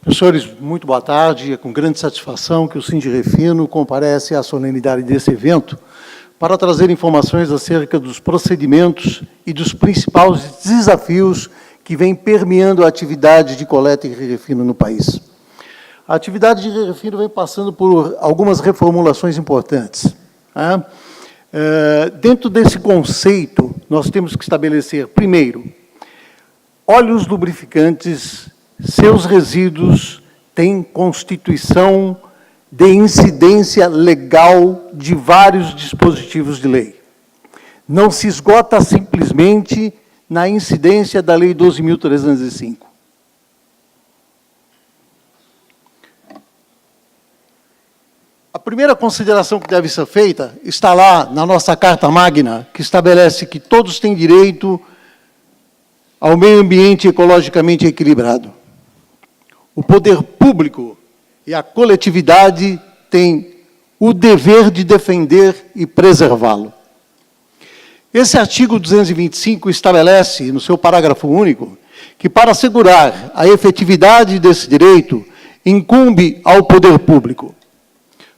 Professores, muito boa tarde. É com grande satisfação que o Sindirefino comparece à solenidade desse evento para trazer informações acerca dos procedimentos e dos principais desafios que vêm permeando a atividade de coleta e refino no país. A atividade de refino vem passando por algumas reformulações importantes. Dentro desse conceito, nós temos que estabelecer, primeiro, óleos lubrificantes, seus resíduos têm constituição de incidência legal de vários dispositivos de lei. Não se esgota simplesmente na incidência da Lei 12.305. A primeira consideração que deve ser feita está lá na nossa Carta Magna, que estabelece que todos têm direito ao meio ambiente ecologicamente equilibrado. O poder público e a coletividade têm o dever de defender e preservá-lo. Esse artigo 225 estabelece, no seu parágrafo único, que para assegurar a efetividade desse direito, incumbe ao poder público,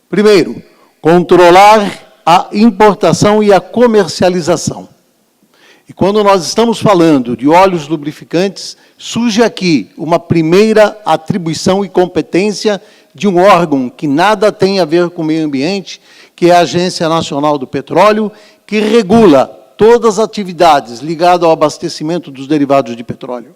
primeiro, controlar a importação e a comercialização. E quando nós estamos falando de óleos lubrificantes, surge aqui uma primeira atribuição e competência de um órgão que nada tem a ver com o meio ambiente, que é a Agência Nacional do Petróleo, que regula todas as atividades ligadas ao abastecimento dos derivados de petróleo.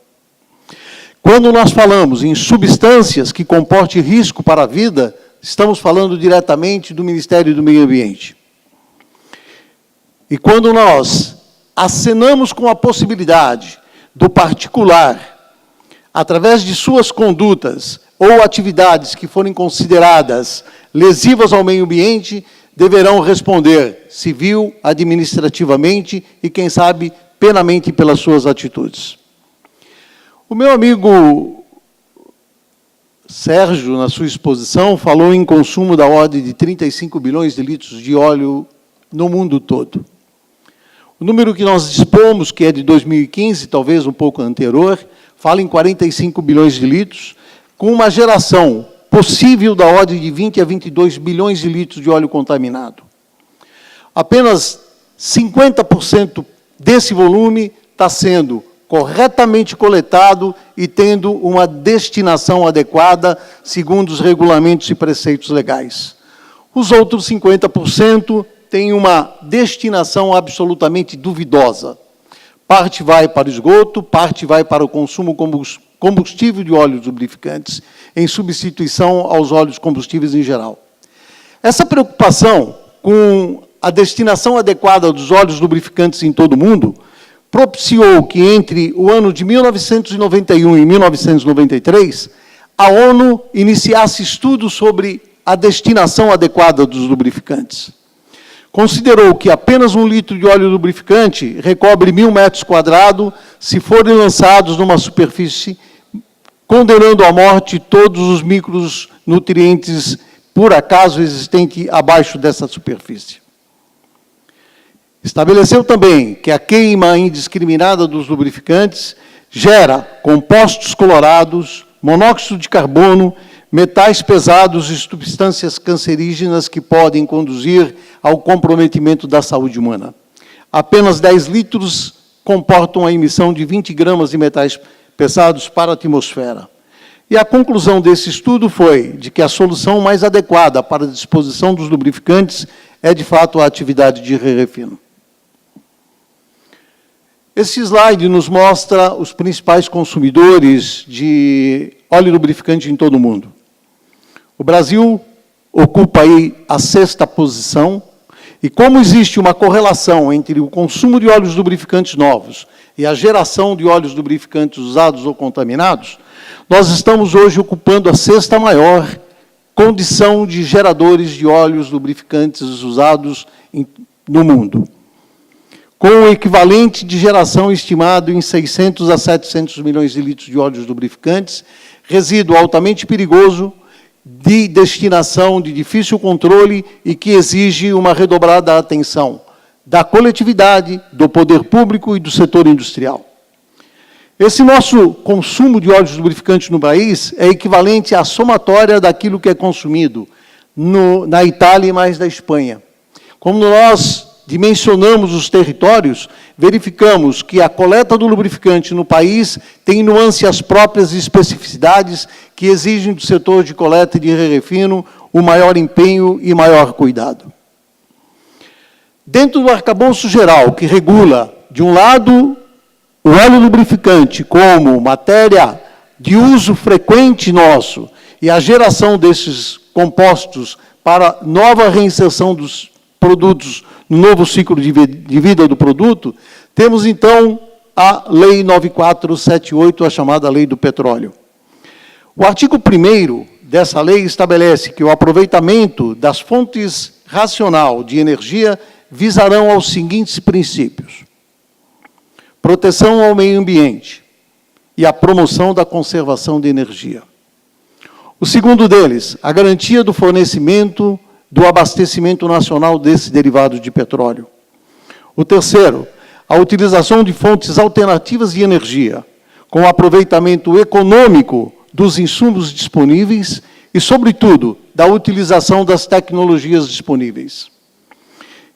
Quando nós falamos em substâncias que comportem risco para a vida, estamos falando diretamente do Ministério do Meio Ambiente. E quando nós acenamos com a possibilidade do particular, através de suas condutas ou atividades que forem consideradas lesivas ao meio ambiente, deverão responder civil, administrativamente e, quem sabe, penalmente pelas suas atitudes. O meu amigo Sérgio, na sua exposição, falou em consumo da ordem de 35 bilhões de litros de óleo no mundo todo. O número que nós dispomos, que é de 2015, talvez um pouco anterior, fala em 45 bilhões de litros, com uma geração possível da ordem de 20 a 22 bilhões de litros de óleo contaminado. Apenas 50% desse volume está sendo corretamente coletado e tendo uma destinação adequada, segundo os regulamentos e preceitos legais. Os outros 50% têm uma destinação absolutamente duvidosa. Parte vai para o esgoto, parte vai para o consumo combustível de óleos lubrificantes, em substituição aos óleos combustíveis em geral. Essa preocupação com a destinação adequada dos óleos lubrificantes em todo o mundo propiciou que, entre o ano de 1991 e 1993, a ONU iniciasse estudos sobre a destinação adequada dos lubrificantes. Considerou que apenas 1 litro de óleo lubrificante recobre 1.000 metros quadrados se forem lançados numa superfície, condenando à morte todos os micronutrientes, por acaso, existentes abaixo dessa superfície. Estabeleceu também que a queima indiscriminada dos lubrificantes gera compostos colorados, monóxido de carbono, metais pesados e substâncias cancerígenas que podem conduzir ao comprometimento da saúde humana. Apenas 10 litros comportam a emissão de 20 gramas de metais pesados para a atmosfera. E a conclusão desse estudo foi de que a solução mais adequada para a disposição dos lubrificantes é, de fato, a atividade de refino. Esse slide nos mostra os principais consumidores de óleo lubrificante em todo o mundo. O Brasil ocupa aí a 6ª posição, e como existe uma correlação entre o consumo de óleos lubrificantes novos e a geração de óleos lubrificantes usados ou contaminados, nós estamos hoje ocupando a 6ª maior condição de geradores de óleos lubrificantes usados no mundo, com o equivalente de geração estimado em 600 a 700 milhões de litros de óleos lubrificantes, resíduo altamente perigoso, de destinação de difícil controle e que exige uma redobrada atenção da coletividade, do poder público e do setor industrial. Esse nosso consumo de óleos lubrificantes no país é equivalente à somatória daquilo que é consumido na Itália e mais da Espanha. Como nós dimensionamos os territórios, verificamos que a coleta do lubrificante no país tem nuances próprias e especificidades que exigem do setor de coleta e de refino o maior empenho e maior cuidado. Dentro do arcabouço geral, que regula, de um lado, o óleo lubrificante como matéria de uso frequente nosso e a geração desses compostos para nova reinserção dos produtos no novo ciclo de vida do produto, temos, então, a Lei 9478, a chamada Lei do Petróleo. O artigo 1º dessa lei estabelece que o aproveitamento das fontes racional de energia visarão aos seguintes princípios: proteção ao meio ambiente e a promoção da conservação de energia. O segundo deles, a garantia do fornecimento do abastecimento nacional desse derivado de petróleo. O terceiro, a utilização de fontes alternativas de energia, com aproveitamento econômico dos insumos disponíveis e, sobretudo, da utilização das tecnologias disponíveis.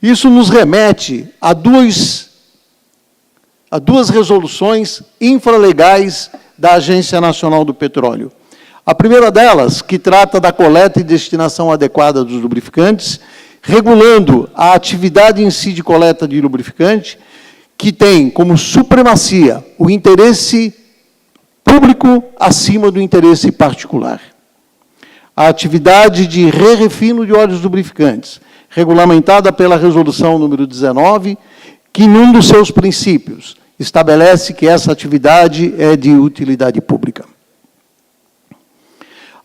Isso nos remete a duas resoluções infralegais da Agência Nacional do Petróleo. A primeira delas, que trata da coleta e destinação adequada dos lubrificantes, regulando a atividade em si de coleta de lubrificante, que tem como supremacia o interesse público acima do interesse particular. A atividade de refino de óleos lubrificantes, regulamentada pela Resolução número 19, que, num dos seus princípios, estabelece que essa atividade é de utilidade pública.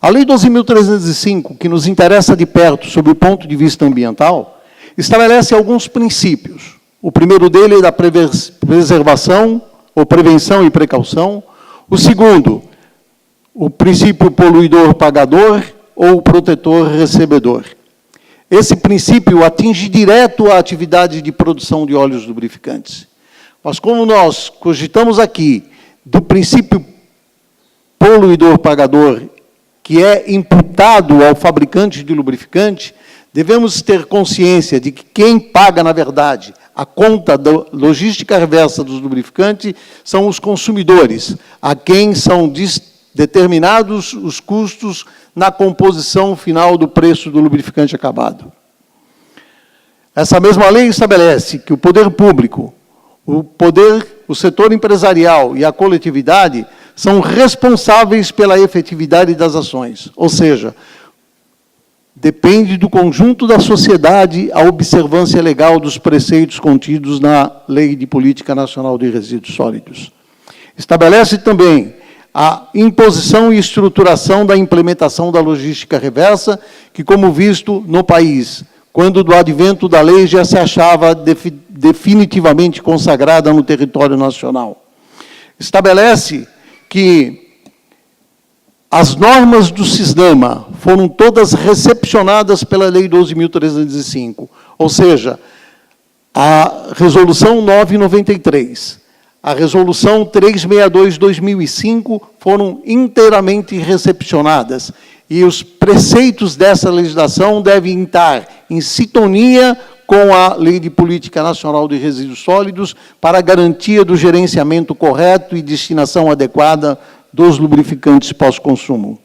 A Lei 12.305, que nos interessa de perto sob o ponto de vista ambiental, estabelece alguns princípios. O primeiro dele é da preservação, ou prevenção e precaução. O segundo, o princípio poluidor-pagador ou protetor-recebedor. Esse princípio atinge direto a atividade de produção de óleos lubrificantes. Mas como nós cogitamos aqui do princípio poluidor-pagador, que é imputado ao fabricante de lubrificante, devemos ter consciência de que quem paga, na verdade, a conta da logística reversa dos lubrificantes são os consumidores, a quem são determinados os custos na composição final do preço do lubrificante acabado. Essa mesma lei estabelece que o poder público, o setor empresarial e a coletividade são responsáveis pela efetividade das ações, ou seja, depende do conjunto da sociedade a observância legal dos preceitos contidos na Lei de Política Nacional de Resíduos Sólidos. Estabelece também a imposição e estruturação da implementação da logística reversa, que, como visto no país, quando do advento da lei já se achava definitivamente consagrada no território nacional. Estabelece que as normas do SISDAMA foram todas recepcionadas pela Lei 12.305, ou seja, a Resolução 993, a Resolução 362/2005 foram inteiramente recepcionadas, e os preceitos dessa legislação devem estar em sintonia com a Lei de Política Nacional de Resíduos Sólidos para a garantia do gerenciamento correto e destinação adequada dos lubrificantes pós-consumo.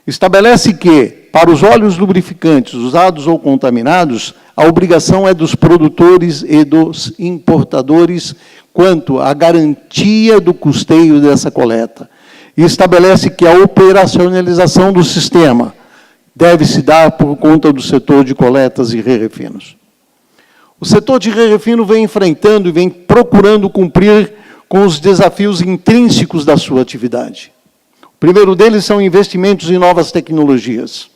Estabelece que, para os óleos lubrificantes usados ou contaminados, a obrigação é dos produtores e dos importadores quanto à garantia do custeio dessa coleta. E estabelece que a operacionalização do sistema deve se dar por conta do setor de coletas e refinos. O setor de refino vem enfrentando e vem procurando cumprir com os desafios intrínsecos da sua atividade. O primeiro deles são investimentos em novas tecnologias.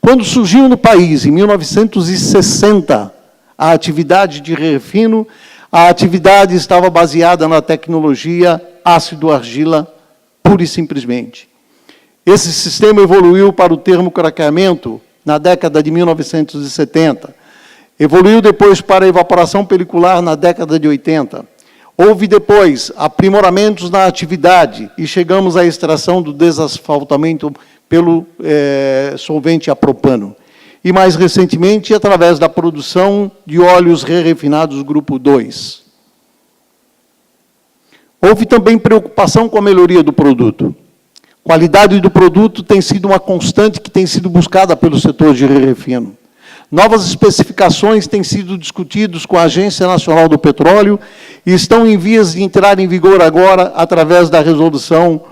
Quando surgiu no país, em 1960, a atividade de refino, a atividade estava baseada na tecnologia ácido-argila, pura e simplesmente. Esse sistema evoluiu para o termocraqueamento na década de 1970. Evoluiu depois para a evaporação pelicular na década de 80. Houve depois aprimoramentos na atividade e chegamos à extração do desasfaltamento pelo solvente a propano. E, mais recentemente, através da produção de óleos refinados grupo 2. Houve também preocupação com a melhoria do produto. Qualidade do produto tem sido uma constante que tem sido buscada pelo setor de refino. Novas especificações têm sido discutidas com a Agência Nacional do Petróleo e estão em vias de entrar em vigor agora através da resolução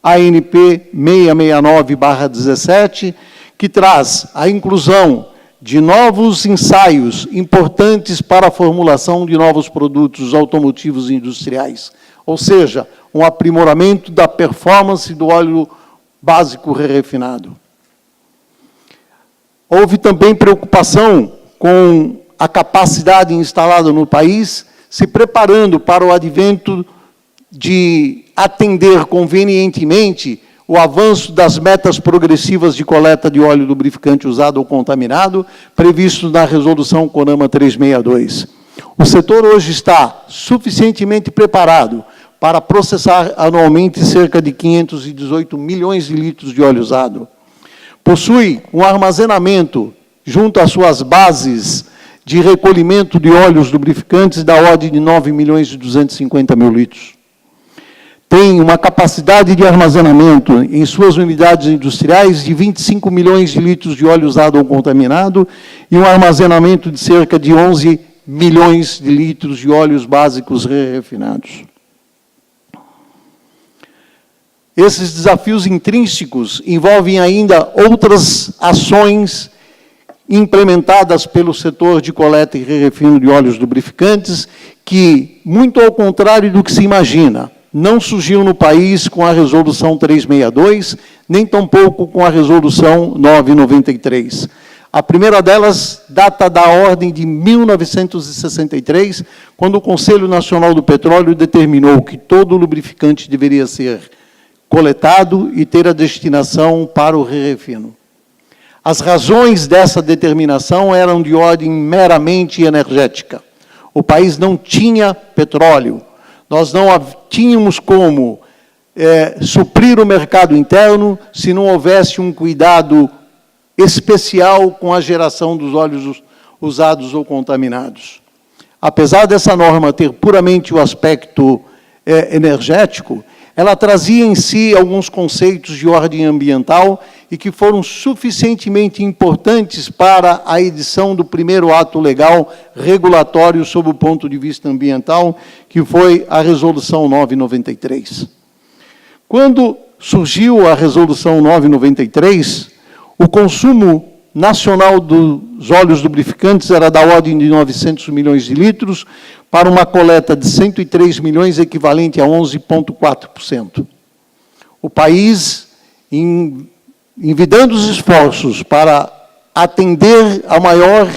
ANP 669/17, que traz a inclusão de novos ensaios importantes para a formulação de novos produtos automotivos e industriais, ou seja, um aprimoramento da performance do óleo básico refinado. Houve também preocupação com a capacidade instalada no país, se preparando para o advento de atender convenientemente o avanço das metas progressivas de coleta de óleo lubrificante usado ou contaminado, previsto na Resolução CONAMA 362. O setor hoje está suficientemente preparado para processar anualmente cerca de 518 milhões de litros de óleo usado. Possui um armazenamento, junto às suas bases de recolhimento de óleos lubrificantes, da ordem de 9.250.000 litros. Tem uma capacidade de armazenamento em suas unidades industriais de 25 milhões de litros de óleo usado ou contaminado e um armazenamento de cerca de 11 milhões de litros de óleos básicos refinados. Esses desafios intrínsecos envolvem ainda outras ações implementadas pelo setor de coleta e refino de óleos lubrificantes, que, muito ao contrário do que se imagina, não surgiu no país com a Resolução 362, nem tampouco com a Resolução 993. A primeira delas data da ordem de 1963, quando o Conselho Nacional do Petróleo determinou que todo lubrificante deveria ser coletado e ter a destinação para o refino. As razões dessa determinação eram de ordem meramente energética. O país não tinha petróleo, nós não tínhamos como suprir o mercado interno se não houvesse um cuidado especial com a geração dos óleos usados ou contaminados. Apesar dessa norma ter puramente o aspecto energético, ela trazia em si alguns conceitos de ordem ambiental e que foram suficientemente importantes para a edição do primeiro ato legal regulatório sob o ponto de vista ambiental, que foi a Resolução 993. Quando surgiu a Resolução 993, o consumo nacional dos óleos lubrificantes era da ordem de 900 milhões de litros, para uma coleta de 103 milhões, equivalente a 11,4%. O país, envidando os esforços para atender a maior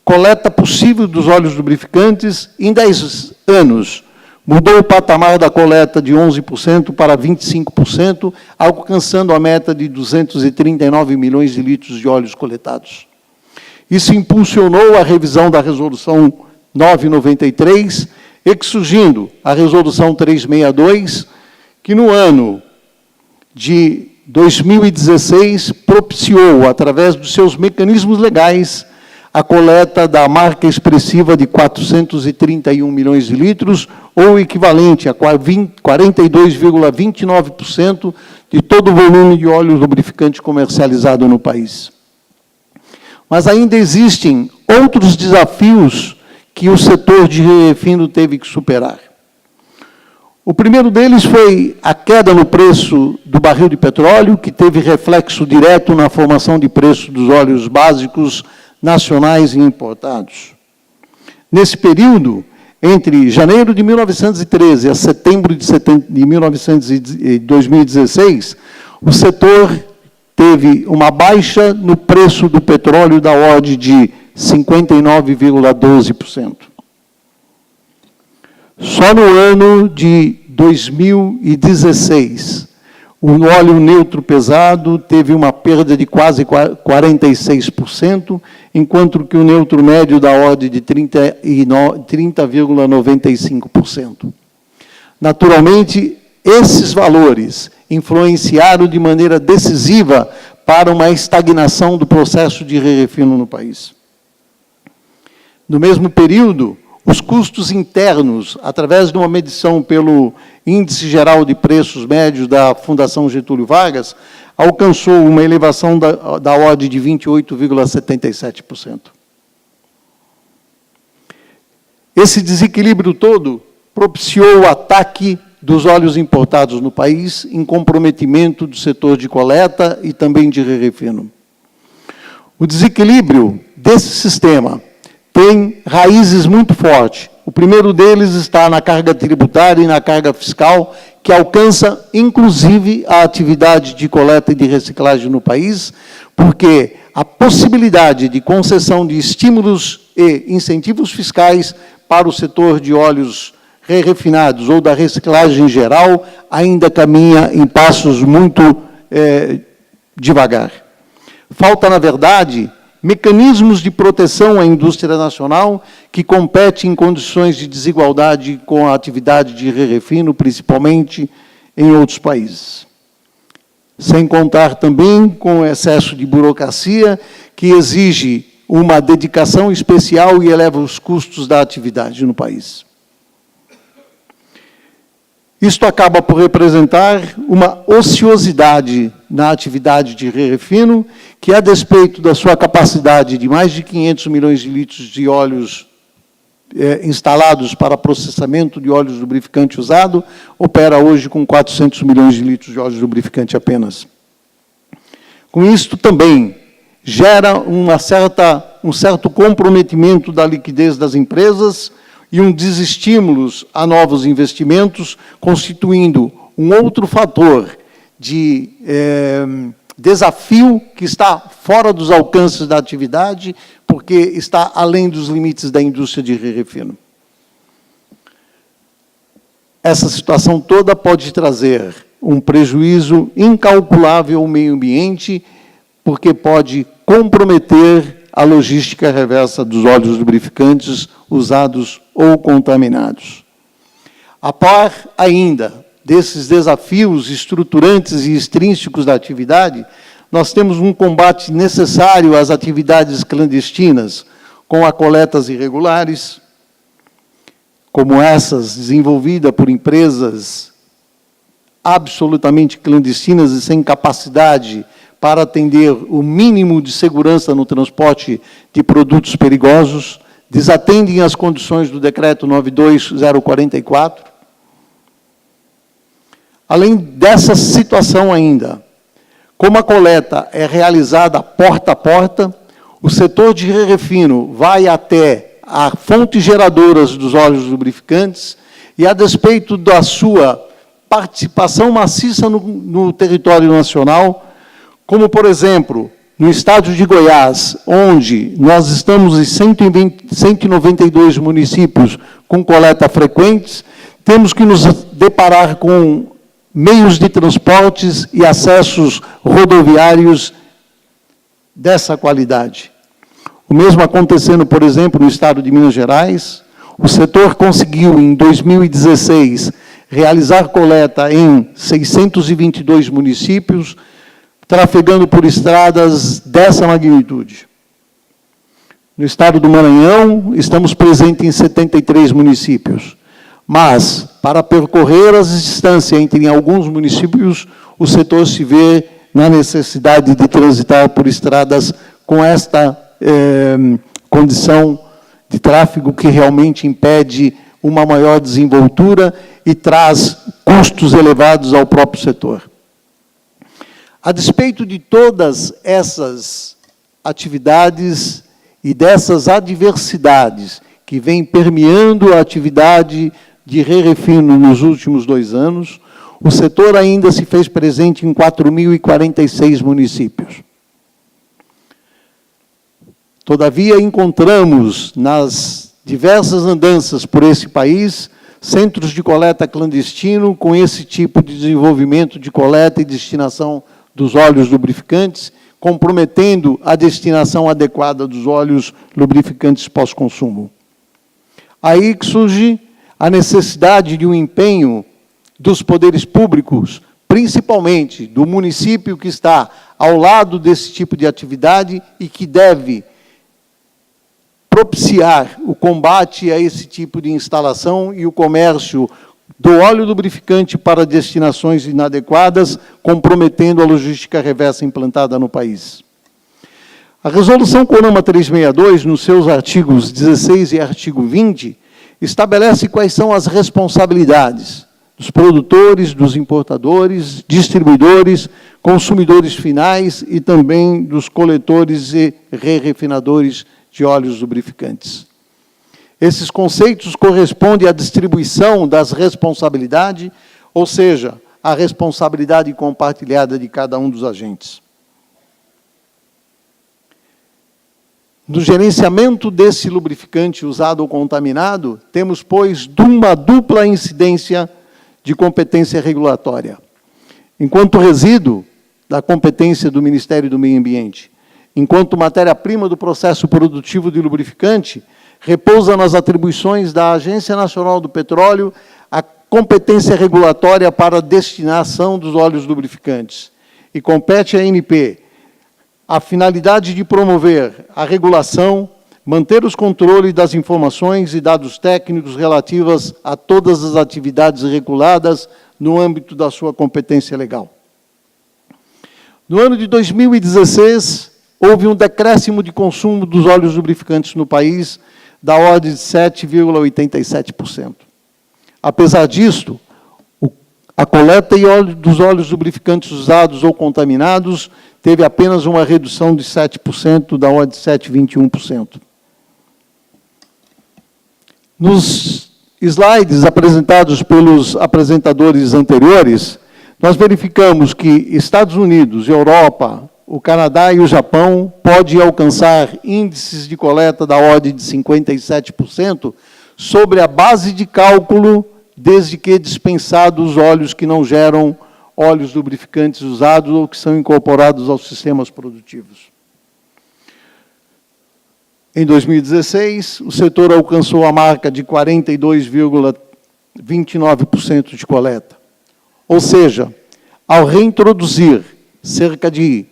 coleta possível dos óleos lubrificantes, em 10 anos, mudou o patamar da coleta de 11% para 25%, alcançando a meta de 239 milhões de litros de óleos coletados. Isso impulsionou a revisão da Resolução 993, surgindo a Resolução 362, que no ano de 2016 propiciou, através dos seus mecanismos legais, a coleta da marca expressiva de 431 milhões de litros, ou equivalente a 42,29% de todo o volume de óleo lubrificante comercializado no país. Mas ainda existem outros desafios que o setor de refino teve que superar. O primeiro deles foi a queda no preço do barril de petróleo, que teve reflexo direto na formação de preço dos óleos básicos nacionais e importados. Nesse período, entre janeiro de 1913 a setembro de 2016, o setor teve uma baixa no preço do petróleo da ordem de 59,12%. Só no ano de 2016, O óleo neutro pesado teve uma perda de quase 46%, enquanto que o neutro médio da ordem de 30,95%. Naturalmente, esses valores influenciaram de maneira decisiva para uma estagnação do processo de re-refino no país. No mesmo período, os custos internos, através de uma medição pelo Índice Geral de Preços Médios da Fundação Getúlio Vargas, alcançou uma elevação da ordem de 28,77%. Esse desequilíbrio todo propiciou o ataque dos óleos importados no país, em comprometimento do setor de coleta e também de re-refino. O desequilíbrio desse sistema tem raízes muito fortes. O primeiro deles está na carga tributária e na carga fiscal, que alcança, inclusive, a atividade de coleta e de reciclagem no país, porque a possibilidade de concessão de estímulos e incentivos fiscais para o setor de óleos refinados ou da reciclagem em geral ainda caminha em passos muito devagar. Falta, na verdade, mecanismos de proteção à indústria nacional que compete em condições de desigualdade com a atividade de re-refino, principalmente em outros países. Sem contar também com o excesso de burocracia que exige uma dedicação especial e eleva os custos da atividade no país. Isto acaba por representar uma ociosidade na atividade de re-refino, que, a despeito da sua capacidade de mais de 500 milhões de litros de óleos instalados para processamento de óleos lubrificante usado, opera hoje com 400 milhões de litros de óleos lubrificante apenas. Com isto também gera um certo comprometimento da liquidez das empresas e um desestímulo a novos investimentos, constituindo um outro fator de desafio que está fora dos alcances da atividade, porque está além dos limites da indústria de re-refino. Essa situação toda pode trazer um prejuízo incalculável ao meio ambiente, porque pode comprometer a logística reversa dos óleos lubrificantes usados ou contaminados. A par ainda desses desafios estruturantes e extrínsecos da atividade, nós temos um combate necessário às atividades clandestinas, com a coletas irregulares, como essas desenvolvidas por empresas absolutamente clandestinas e sem capacidade para atender o mínimo de segurança no transporte de produtos perigosos, desatendem as condições do Decreto 92.044. Além dessa situação ainda, como a coleta é realizada porta a porta, o setor de re-refino vai até a fontes geradoras dos óleos lubrificantes e, a despeito da sua participação maciça no território nacional, como, por exemplo, no estado de Goiás, onde nós estamos em 192 municípios com coleta frequentes, temos que nos deparar com meios de transportes e acessos rodoviários dessa qualidade. O mesmo acontecendo, por exemplo, no estado de Minas Gerais. O setor conseguiu, em 2016, realizar coleta em 622 municípios, trafegando por estradas dessa magnitude. No estado do Maranhão, estamos presentes em 73 municípios. Mas, para percorrer as distâncias entre alguns municípios, o setor se vê na necessidade de transitar por estradas com esta condição de tráfego que realmente impede uma maior desenvoltura e traz custos elevados ao próprio setor. A despeito de todas essas atividades e dessas adversidades que vêm permeando a atividade de re-refino nos últimos 2 anos, o setor ainda se fez presente em 4.046 municípios. Todavia, encontramos nas diversas andanças por esse país centros de coleta clandestino com esse tipo de desenvolvimento de coleta e destinação dos óleos lubrificantes, comprometendo a destinação adequada dos óleos lubrificantes pós-consumo. Aí que surge a necessidade de um empenho dos poderes públicos, principalmente do município que está ao lado desse tipo de atividade e que deve propiciar o combate a esse tipo de instalação e o comércio do óleo lubrificante para destinações inadequadas, comprometendo a logística reversa implantada no país. A Resolução CONAMA 362, nos seus artigos 16 e artigo 20, estabelece quais são as responsabilidades dos produtores, dos importadores, distribuidores, consumidores finais e também dos coletores e refinadores de óleos lubrificantes. Esses conceitos correspondem à distribuição das responsabilidades, ou seja, a responsabilidade compartilhada de cada um dos agentes. No gerenciamento desse lubrificante usado ou contaminado, temos, pois, uma dupla incidência de competência regulatória. Enquanto resíduo da competência do Ministério do Meio Ambiente, enquanto matéria-prima do processo produtivo de lubrificante, repousa nas atribuições da Agência Nacional do Petróleo a competência regulatória para a destinação dos óleos lubrificantes. E compete à ANP a finalidade de promover a regulação, manter os controles das informações e dados técnicos relativas a todas as atividades reguladas no âmbito da sua competência legal. No ano de 2016, houve um decréscimo de consumo dos óleos lubrificantes no país da ordem de 7,87%. Apesar disto, a coleta dos óleos lubrificantes usados ou contaminados teve apenas uma redução de 7%, da ordem de 7,21%. Nos slides apresentados pelos apresentadores anteriores, nós verificamos que Estados Unidos, Europa, o Canadá e o Japão podem alcançar índices de coleta da ordem de 57% sobre a base de cálculo, desde que dispensados os óleos que não geram óleos lubrificantes usados ou que são incorporados aos sistemas produtivos. Em 2016, o setor alcançou a marca de 42,29% de coleta. Ou seja, ao reintroduzir cerca de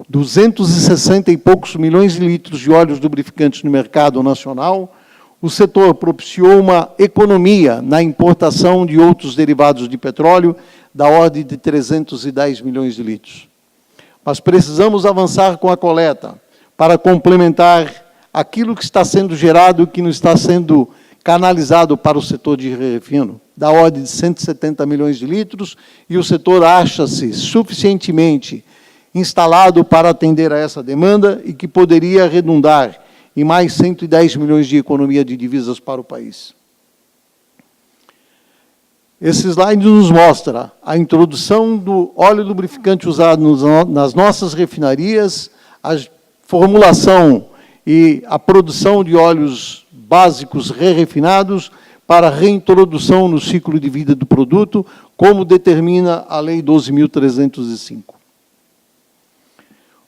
260 e poucos milhões de litros de óleos lubrificantes no mercado nacional, o setor propiciou uma economia na importação de outros derivados de petróleo da ordem de 310 milhões de litros. Mas precisamos avançar com a coleta para complementar aquilo que está sendo gerado e que não está sendo canalizado para o setor de refino, da ordem de 170 milhões de litros, e o setor acha-se suficientemente instalado para atender a essa demanda e que poderia redundar em mais 110 milhões de economia de divisas para o país. Esse slide nos mostra a introdução do óleo lubrificante usado nas nossas refinarias, a formulação e a produção de óleos básicos re-refinados para reintrodução no ciclo de vida do produto, como determina a Lei 12.305.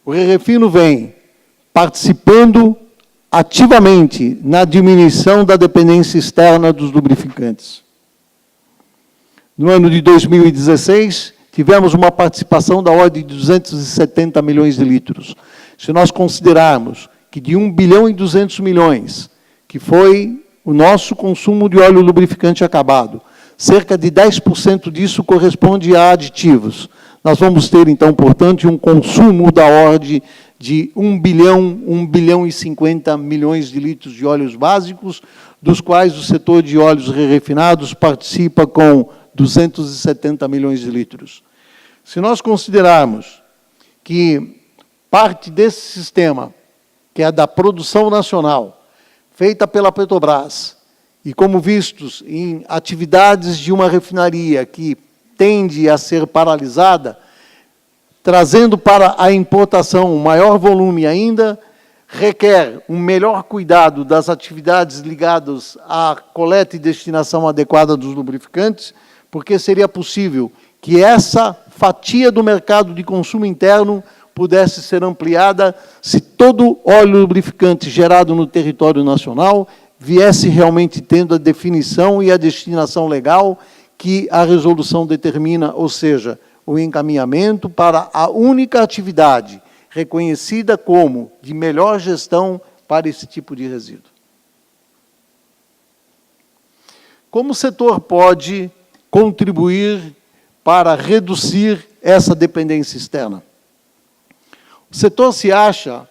O re-refino vem participando ativamente na diminuição da dependência externa dos lubrificantes. No ano de 2016, tivemos uma participação da ordem de 270 milhões de litros. Se nós considerarmos que de 1 bilhão e 200 milhões, que foi o nosso consumo de óleo lubrificante acabado, cerca de 10% disso corresponde a aditivos. Nós vamos ter, então, portanto, um consumo da ordem de 1 bilhão e 50 milhões de litros de óleos básicos, dos quais o setor de óleos refinados participa com 270 milhões de litros. Se nós considerarmos que parte desse sistema, que é da produção nacional, feita pela Petrobras, e como vistos em atividades de uma refinaria que tende a ser paralisada, trazendo para a importação um maior volume ainda, requer um melhor cuidado das atividades ligadas à coleta e destinação adequada dos lubrificantes, porque seria possível que essa fatia do mercado de consumo interno pudesse ser ampliada se todo óleo lubrificante gerado no território nacional viesse realmente tendo a definição e a destinação legal que a resolução determina, ou seja, o encaminhamento para a única atividade reconhecida como de melhor gestão para esse tipo de resíduo. Como o setor pode contribuir para reduzir essa dependência externa? O setor se acha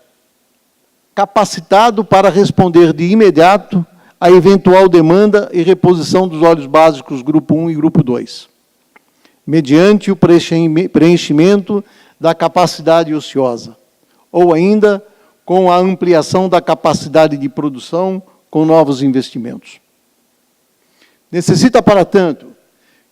capacitado para responder de imediato à eventual demanda e reposição dos óleos básicos grupo 1 e grupo 2, mediante o preenchimento da capacidade ociosa, ou ainda com a ampliação da capacidade de produção com novos investimentos. Necessita, para tanto,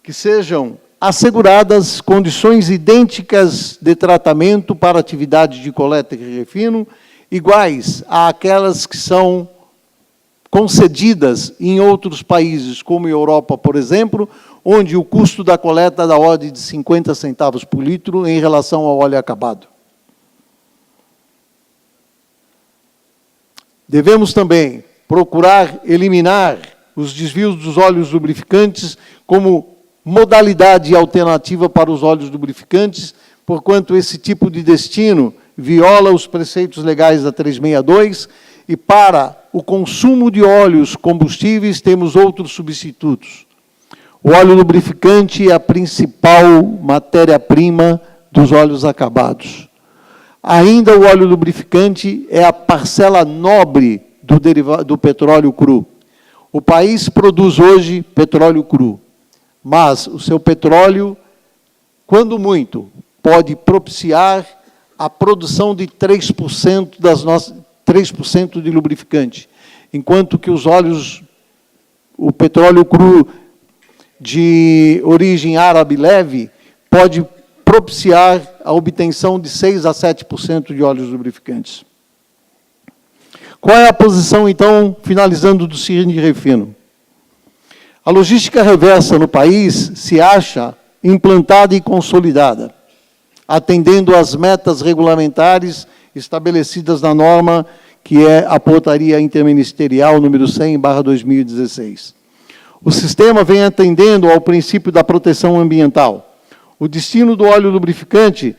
que sejam asseguradas condições idênticas de tratamento para atividades de coleta e refino, iguais àquelas que são concedidas em outros países, como a Europa, por exemplo, onde o custo da coleta é da ordem de 50 centavos por litro em relação ao óleo acabado. Devemos também procurar eliminar os desvios dos óleos lubrificantes como modalidade alternativa para os óleos lubrificantes, porquanto esse tipo de destino viola os preceitos legais da 362 e para o consumo de óleos combustíveis temos outros substitutos. O óleo lubrificante é a principal matéria-prima dos óleos acabados. Ainda o óleo lubrificante é a parcela nobre do petróleo cru. O país produz hoje petróleo cru, mas o seu petróleo, quando muito, pode propiciar a produção de 3% de lubrificante, enquanto que o petróleo cru de origem árabe leve pode propiciar a obtenção de 6% a 7% de óleos lubrificantes. Qual é a posição, então, finalizando, do Sinde Refino? A logística reversa no país se acha implantada e consolidada, atendendo às metas regulamentares estabelecidas na norma, que é a Portaria Interministerial número 100/2016. O sistema vem atendendo ao princípio da proteção ambiental. O destino do óleo lubrificante,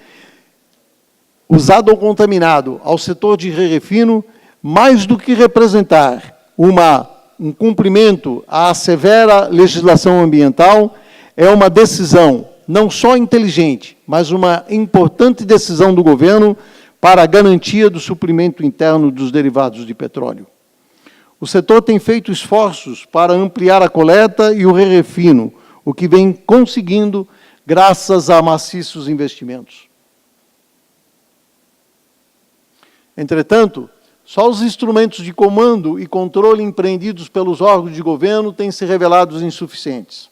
usado ou contaminado, ao setor de refino, mais do que representar um cumprimento à severa legislação ambiental, é uma decisão não só inteligente, mas uma importante decisão do governo para a garantia do suprimento interno dos derivados de petróleo. O setor tem feito esforços para ampliar a coleta e o refino, o que vem conseguindo graças a maciços investimentos. Entretanto, só os instrumentos de comando e controle empreendidos pelos órgãos de governo têm se revelado insuficientes.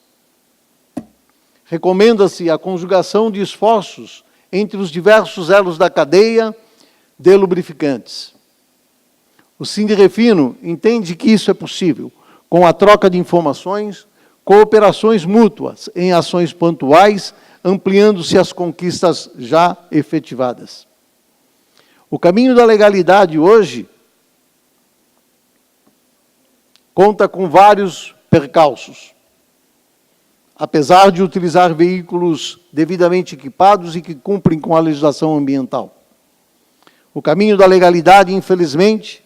Recomenda-se a conjugação de esforços entre os diversos elos da cadeia de lubrificantes. O Sinde Refino entende que isso é possível, com a troca de informações, cooperações mútuas em ações pontuais, ampliando-se as conquistas já efetivadas. O caminho da legalidade hoje conta com vários percalços, apesar de utilizar veículos devidamente equipados e que cumprem com a legislação ambiental. O caminho da legalidade, infelizmente,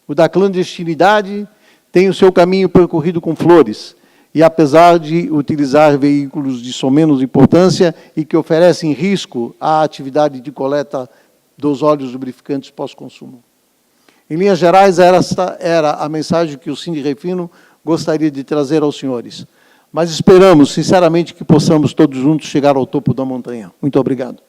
o da clandestinidade, tem o seu caminho percorrido com flores, e apesar de utilizar veículos de somenos importância e que oferecem risco à atividade de coleta dos óleos lubrificantes pós-consumo. Em linhas gerais, esta era a mensagem que o Sinde Refino gostaria de trazer aos senhores. Mas esperamos, sinceramente, que possamos todos juntos chegar ao topo da montanha. Muito obrigado.